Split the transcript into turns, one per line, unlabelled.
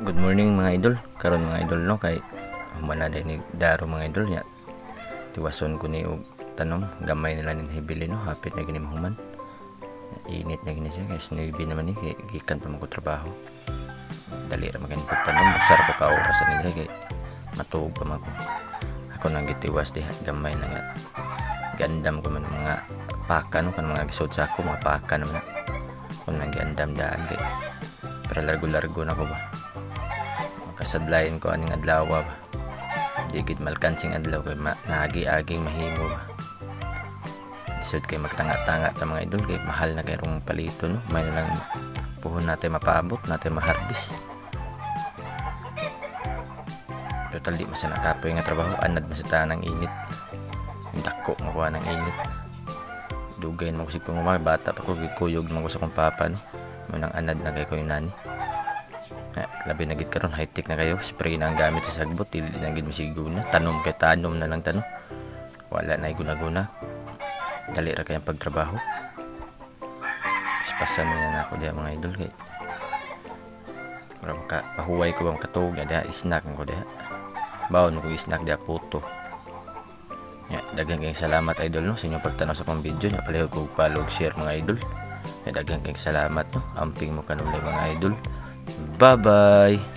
Good morning mga idol. Karon mga idol no kay humana din ni Daro mga idol nya. Tiwason ko ni og tanom gamay nila nin hibili no hapit na gini mahuman. Init na gini siya guys nibi naman ni gikan pa mo trabaho. Dali ra magani pagtanom busar ko ka oras ni dire kay matuog pa mako. Ako nang gitiwas di gamay na nga. Gandam ko man mga paka no kan mga gisod sa ako mga paka naman. Kung nang gandam daan kay para largo-largo na ko ba. Kasadlayan ko aning adlaw ba. Digid malkansing adlaw kay naagi-aging mahimo ba. Isod kay magtanga-tanga ta mga idol kay mahal na kay rong palito no. May na lang puhon natin mapaabot, natin maharbis. Total di masya nakapoy nga trabaho, anad masya ng init. Dako makuha ng init. Dugayin mo kasi kung bata pa ko kuyog mo sa kong papa no. Munang anad na kay ko yung nani. Labi na gid karon high tech na kayo, spray na ang gamit sa sagbot, dili na gid masiguna, tanom kay tanom na lang tanom. Wala na guna-guna. Dali ra kay ang pagtrabaho. Ispasan na ako diha mga idol kay. Para maka pahuway ko bang katog diha snack ko diha. Bawon ko snack diha puto. Ya, daghang kayong salamat idol no sa inyong pagtanaw sa akong video nya palihog ko follow share mga idol. Daghang kayong salamat no. Amping mo kanulay mga idol. Bye-bye.